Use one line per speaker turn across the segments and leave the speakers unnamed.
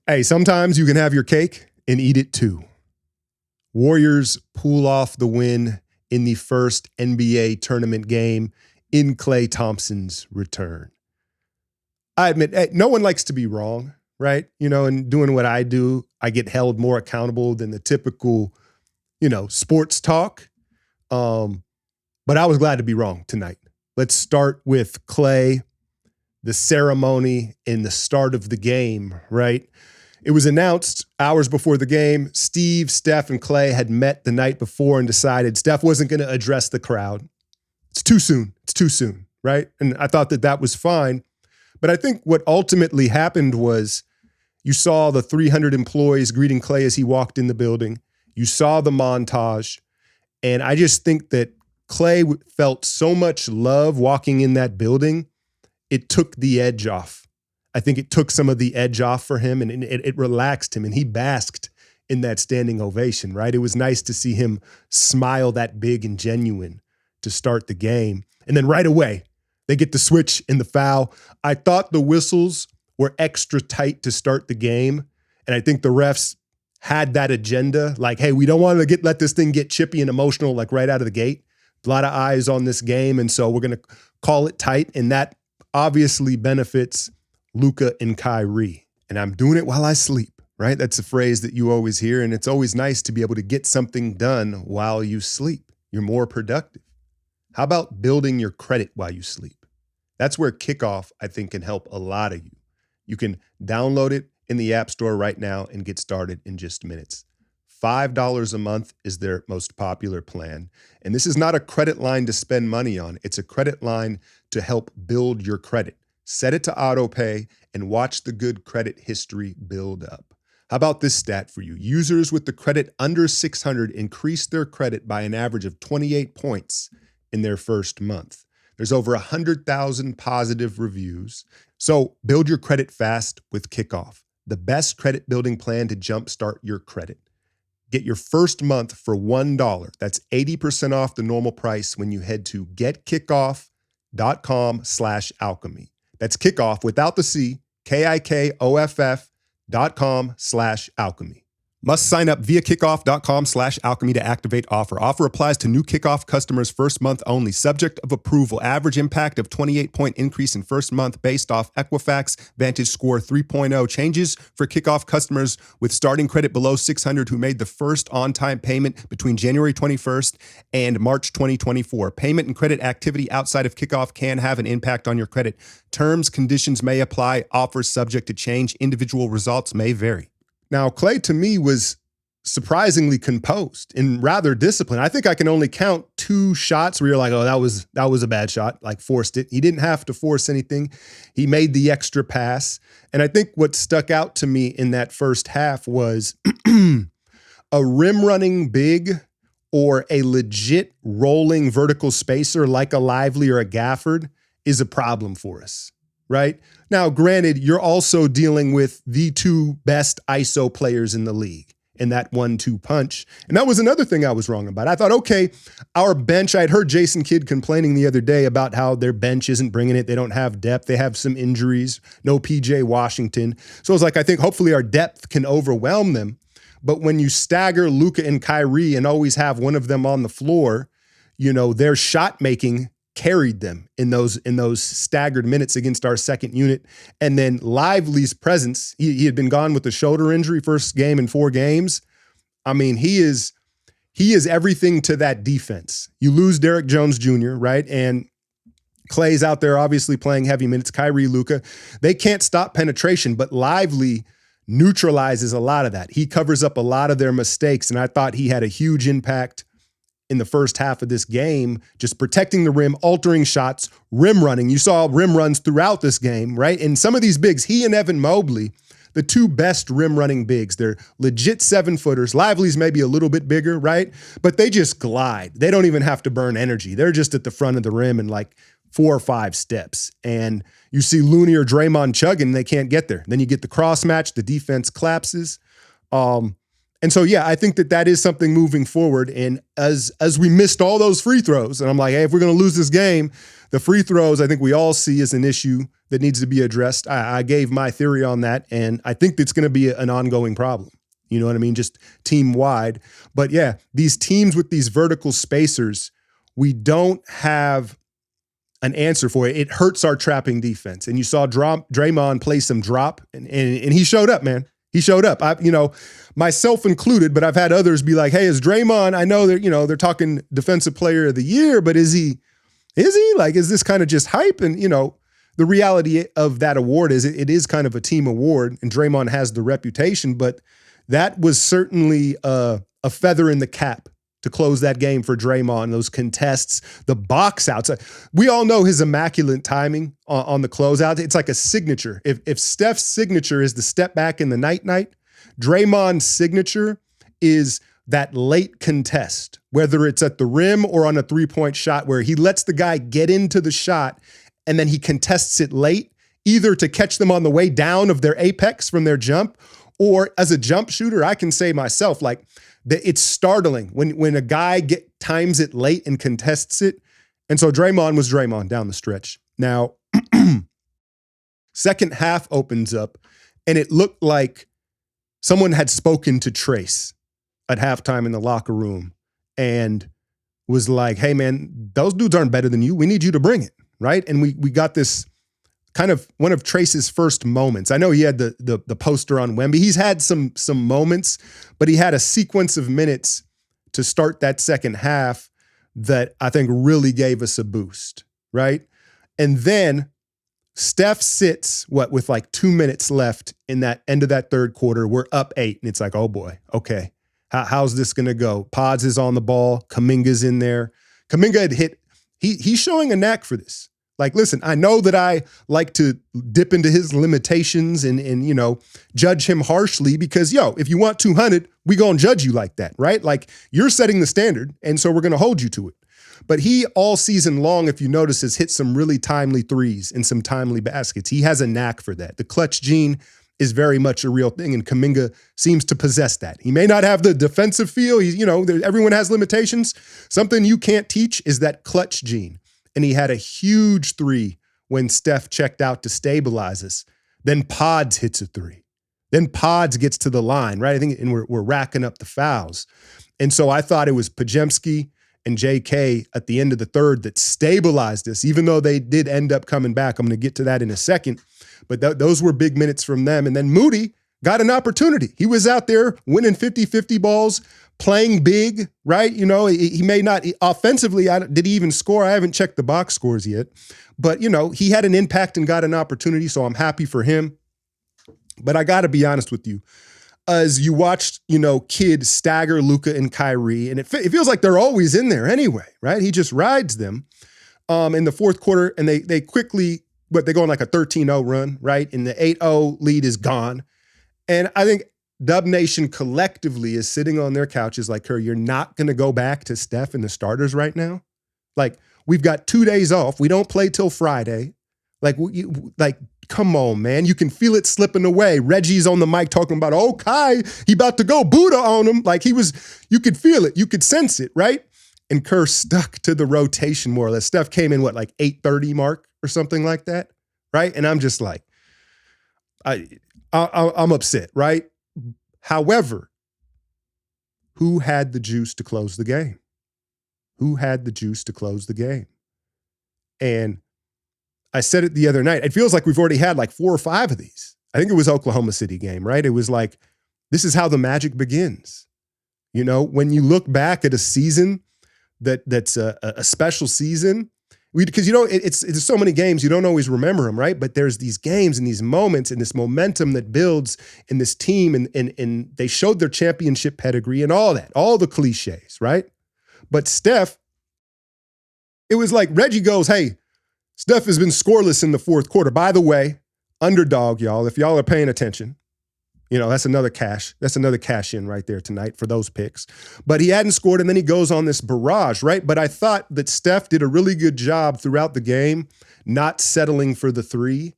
Hey, sometimes you can have your cake and eat it too. Warriors pull off the win in the first NBA tournament game in Klay Thompson's return. I admit, hey, no one likes to be wrong, right? And doing what I do, I get held more accountable than the typical, sports talk. But I was glad to be wrong tonight. Let's start with Klay, the ceremony and the start of the game, right? It was announced hours before the game. Steve, Steph, and Klay had met the night before and decided Steph wasn't going to address the crowd. It's too soon, right? And I thought that was fine. But I think what ultimately happened was you saw the 300 employees greeting Klay as he walked in the building. You saw the montage. And I just think that Klay felt so much love walking in that building, it took the edge off. I think it took some of the edge off for him, and it relaxed him, and he basked in that standing ovation, right? It was nice to see him smile that big and genuine to start the game. And then right away, they get the switch and the foul. I thought the whistles were extra tight to start the game, and I think the refs had that agenda, like, hey, we don't want to let this thing get chippy and emotional like right out of the gate. A lot of eyes on this game, and so we're going to call it tight, and that obviously benefits Luka and Kyrie. And I'm doing it while I sleep, right? That's a phrase that you always hear, and it's always nice to be able to get something done while you sleep. You're more productive. How about building your credit while you sleep? That's where Kickoff, I think, can help a lot of you. You can download it in the App Store right now and get started in just minutes. $5 a month is their most popular plan. And this is not a credit line to spend money on. It's a credit line to help build your credit. Set it to auto pay and watch the good credit history build up. How about this stat for you? Users with the credit under 600 increased their credit by an average of 28 points in their first month. There's over 100,000 positive reviews. So build your credit fast with Kickoff, the best credit building plan to jumpstart your credit. Get your first month for $1. That's 80% off the normal price when you head to getkickoff.com/alchemy. That's Kickoff without the C, KIKOFF.com/alchemy. Must sign up via kickoff.com/alchemy to activate offer. Offer applies to new Kickoff customers first month only, subject of approval. Average impact of 28-point increase in first month based off Equifax Vantage Score 3.0. Changes for Kickoff customers with starting credit below 600 who made the first on-time payment between January 21st and March 2024. Payment and credit activity outside of Kickoff can have an impact on your credit. Terms, conditions may apply. Offers subject to change. Individual results may vary. Now, Klay, to me, was surprisingly composed and rather disciplined. I think I can only count 2 shots where you're like, oh, that was a bad shot, like forced it. He didn't have to force anything. He made the extra pass. And I think what stuck out to me in that first half was a rim running big or a legit rolling vertical spacer like a Lively or a Gafford is a problem for us. Right? Now, granted, you're also dealing with the 2 best ISO players in the league in that 1-2 punch. And that was another thing I was wrong about. I thought, okay, our bench, I'd heard Jason Kidd complaining the other day about how their bench isn't bringing it. They don't have depth. They have some injuries, no PJ Washington. So I was like, I think hopefully our depth can overwhelm them. But when you stagger Luka and Kyrie and always have one of them on the floor, their shot making carried them in those staggered minutes against our second unit. And then Lively's presence, he had been gone with a shoulder injury, first game in 4 games. I mean, he is everything to that defense. You lose Derrick Jones Jr., right? And Klay's out there obviously playing heavy minutes, Kyrie, Luka. They can't stop penetration, but Lively neutralizes a lot of that. He covers up a lot of their mistakes, and I thought he had a huge impact in the first half of this game, just protecting the rim, altering shots, rim running. You saw rim runs throughout this game, right? And some of these bigs, he and Evan Mobley, the 2 best rim running bigs, they're legit 7-footers. Lively's maybe a little bit bigger, right? But they just glide. They don't even have to burn energy. They're just at the front of the rim in like 4 or 5 steps. And you see Looney or Draymond chugging, they can't get there. Then you get the cross match, the defense collapses. And so, yeah, I think that is something moving forward. And as we missed all those free throws, and I'm like, hey, if we're going to lose this game, the free throws, I think we all see as an issue that needs to be addressed. I gave my theory on that, and I think it's going to be an ongoing problem. You know what I mean? Just team wide. But yeah, these teams with these vertical spacers, we don't have an answer for it. It hurts our trapping defense. And you saw Draymond play some drop, and he showed up, man. He showed up. Myself included, but I've had others be like, hey, is Draymond, I know they're talking defensive player of the year, but is he? Like, is this kind of just hype? And, the reality of that award is it is kind of a team award, and Draymond has the reputation, but that was certainly a feather in the cap to close that game for Draymond, those contests, the box outs. We all know his immaculate timing on the closeout. It's like a signature. If Steph's signature is the step back in the night, Draymond's signature is that late contest, whether it's at the rim or on a three-point shot where he lets the guy get into the shot and then he contests it late, either to catch them on the way down of their apex from their jump, or as a jump shooter, I can say myself, like, it's startling when a guy times it late and contests it. And so Draymond was Draymond down the stretch. Now, second half opens up, and it looked like someone had spoken to Trace at halftime in the locker room and was like, hey, man, those dudes aren't better than you. We need you to bring it, right? And we got this kind of one of Trace's first moments. I know he had the poster on Wemby. He's had some moments, but he had a sequence of minutes to start that second half that I think really gave us a boost, right? And then Steph sits, with like 2 minutes left in that end of that third quarter. We're up 8, and it's like, oh boy, okay. How's this going to go? Pods is on the ball. Kuminga's in there. Kuminga had hit. He's showing a knack for this. Like, listen, I know that I like to dip into his limitations and judge him harshly because, if you want 200, we gonna judge you like that, right? Like, you're setting the standard, and so we're gonna hold you to it. But he, all season long, if you notice, has hit some really timely threes and some timely baskets. He has a knack for that. The clutch gene is very much a real thing, and Kuminga seems to possess that. He may not have the defensive feel. Everyone has limitations. Something you can't teach is that clutch gene. And he had a huge three when Steph checked out to stabilize us. Then Pods hits a three. Then Pods gets to the line, right? I think, and we're racking up the fouls. And so I thought it was Podziemski and JK at the end of the third that stabilized us, even though they did end up coming back. I'm going to get to that in a second. But those were big minutes from them. And then Moody got an opportunity. He was out there winning 50-50 balls, playing big, right? He may not offensively. Did he even score? I haven't checked the box scores yet, but he had an impact and got an opportunity. So I'm happy for him. But I got to be honest with you, as you watched, Kidd stagger Luka and Kyrie, and it feels like they're always in there anyway, right? He just rides them in the fourth quarter, and they quickly, they go on like a 13-0 run, right? And the 8-0 lead is gone. And I think Dub Nation collectively is sitting on their couches like, you're not going to go back to Steph and the starters right now? Like, we've got 2 days off. We don't play till Friday. Like, come on, man. You can feel it slipping away. Reggie's on the mic talking about, oh, Kai, he about to go Buddha on him. Like, you could feel it. You could sense it, right? And Kerr stuck to the rotation more or less. Steph came in, 8:30 mark or something like that, right? And I'm just like, I'm upset, right? However, who had the juice to close the game? Who had the juice to close the game? And I said it the other night. It feels like we've already had 4 or 5 of these. I think it was Oklahoma City game, right? It was like, this is how the magic begins. When you look back at a season that's a special season, because it's so many games, you don't always remember them, right? But there's these games and these moments and this momentum that builds in this team, and they showed their championship pedigree and all that, all the cliches, right? But Steph, it was like Reggie goes, hey, Steph has been scoreless in the fourth quarter. By the way, underdog, y'all, if y'all are paying attention, that's another cash. That's another cash in right there tonight for those picks. But he hadn't scored, and then he goes on this barrage, right? But I thought that Steph did a really good job throughout the game not settling for the three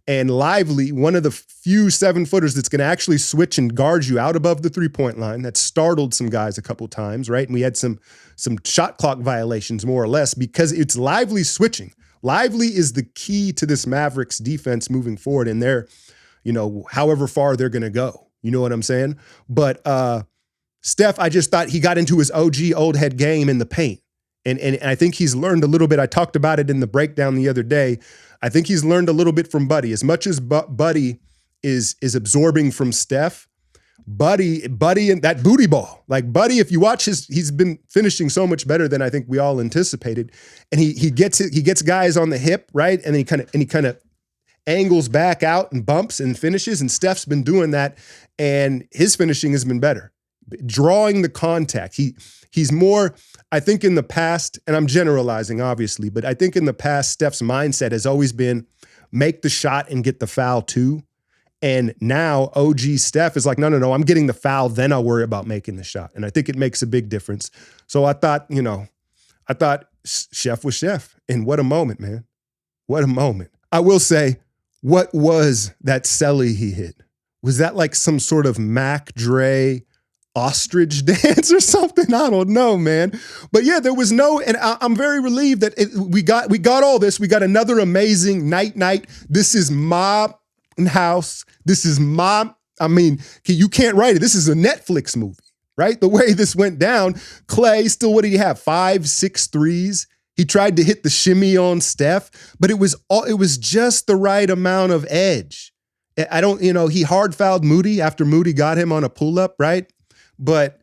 And Lively, one of the few 7-footers that's going to actually switch and guard you out above the three-point line. That startled some guys a couple times, right? And we had some shot clock violations, more or less, because it's Lively switching. Lively is the key to this Mavericks defense moving forward, and they're, however far they're going to go. You know what I'm saying? But Steph, I just thought he got into his OG old head game in the paint. And I think he's learned a little bit. I talked about it in the breakdown the other day. I think he's learned a little bit from Buddy. As much as Buddy is absorbing from Steph, Buddy and that booty ball. Like Buddy, if you watch he's been finishing so much better than I think we all anticipated. And he gets guys on the hip, right? And then he kind of angles back out and bumps and finishes. And Steph's been doing that, and his finishing has been better. Drawing the contact. He's more, I think in the past, and I'm generalizing obviously, but I think in the past, Steph's mindset has always been make the shot and get the foul too. And now OG Steph is like, no, I'm getting the foul, then I'll worry about making the shot. And I think it makes a big difference. So I thought Chef was Chef. And what a moment, man. What a moment. I will say, what was that celly he hit? Was that like some sort of Mac Dre ostrich dance or something? I don't know, man. But yeah, there was no, and I'm very relieved that we got all this. We got another amazing night. This is my house. This is you can't write it. This is a Netflix movie, right? The way this went down, Klay still, what did he have? 5, 6 threes. He tried to hit the shimmy on Steph, but it was just the right amount of edge. He hard fouled Moody after Moody got him on a pull up, right? But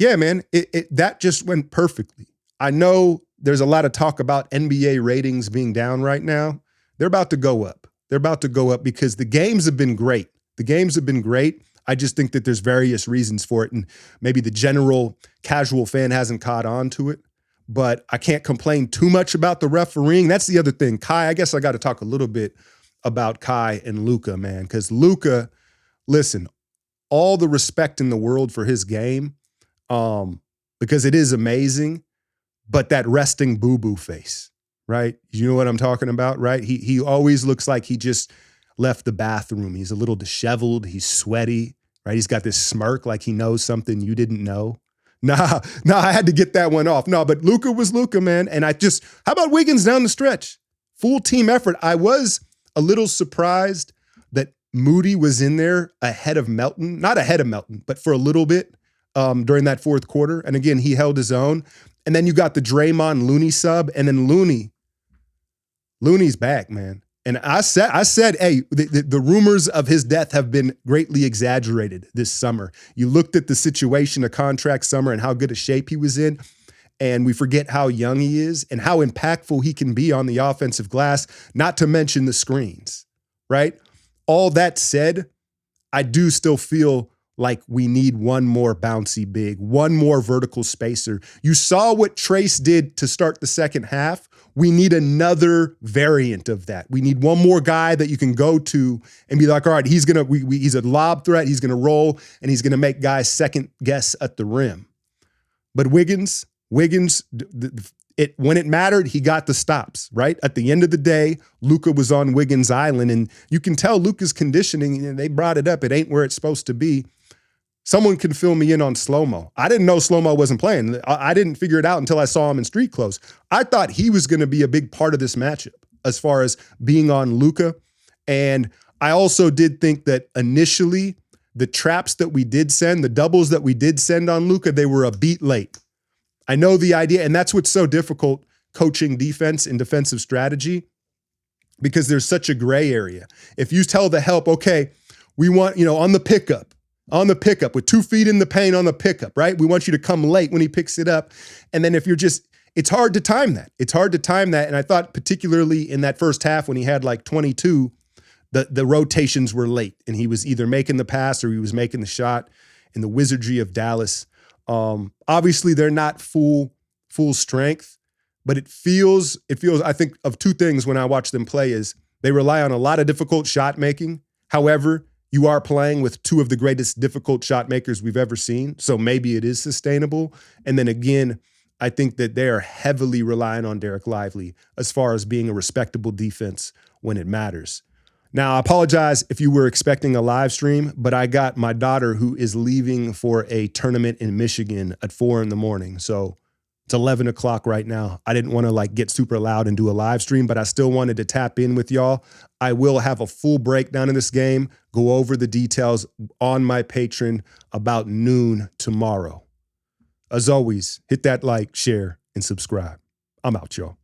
yeah, man, that just went perfectly. I know there's a lot of talk about NBA ratings being down right now. They're about to go up. They're about to go up because the games have been great. I just think that there's various reasons for it, and maybe the general casual fan hasn't caught on to it. But I can't complain too much about the refereeing. That's the other thing. Kai, I guess I got to talk a little bit about Kai and Luka, man, because Luka, listen, all the respect in the world for his game, because it is amazing, but that resting boo-boo face, right? You know what I'm talking about, right? He always looks like he just left the bathroom. He's a little disheveled. He's sweaty, right? He's got this smirk like he knows something you didn't know. Nah, I had to get that one off. No, but Luka was Luka, man. And how about Wiggins down the stretch? Full team effort. I was a little surprised that Moody was in there ahead of Melton. Not ahead of Melton, but for a little bit during that fourth quarter. And again, he held his own. And then you got the Draymond Looney sub, and then Looney's back, man. And I said, hey, the rumors of his death have been greatly exaggerated this summer. You looked at the situation, a contract summer, and how good a shape he was in, and we forget how young he is and how impactful he can be on the offensive glass, not to mention the screens, right? All that said, I do still feel like we need one more bouncy big, one more vertical spacer. You saw what Trace did to start the second half. We need another variant of that. We need one more guy that you can go to and be like, all right, he's a lob threat, he's gonna roll, and he's gonna make guys second guess at the rim. But Wiggins, when it mattered, he got the stops, right? At the end of the day, Luka was on Wiggins Island, and you can tell Luka's conditioning, and they brought it up, it ain't where it's supposed to be. Someone can fill me in on slow-mo. I didn't know slow-mo wasn't playing. I didn't figure it out until I saw him in street clothes. I thought he was going to be a big part of this matchup as far as being on Luka. And I also did think that initially the traps that we did send, the doubles that we did send on Luka, they were a beat late. I know the idea, and that's what's so difficult coaching defense and defensive strategy, because there's such a gray area. If you tell the help, okay, we want, on the pickup with 2 feet in the paint on the pickup, right? We want you to come late when he picks it up. And then if you're it's hard to time that. And I thought particularly in that first half when he had like 22, the rotations were late and he was either making the pass or he was making the shot. And the wizardry of Dallas, obviously they're not full strength, but it feels, I think of 2 things when I watch them play is they rely on a lot of difficult shot making. However, you are playing with 2 of the greatest difficult shot makers we've ever seen, so maybe it is sustainable. And then again, I think that they are heavily relying on Derek Lively as far as being a respectable defense when it matters. Now, I apologize if you were expecting a live stream, but I got my daughter who is leaving for a tournament in Michigan at 4 a.m. So it's 11 o'clock right now. I didn't want to get super loud and do a live stream, but I still wanted to tap in with y'all. I will have a full breakdown of this game, go over the details on my Patreon about noon tomorrow. As always, hit that like, share, and subscribe. I'm out, y'all.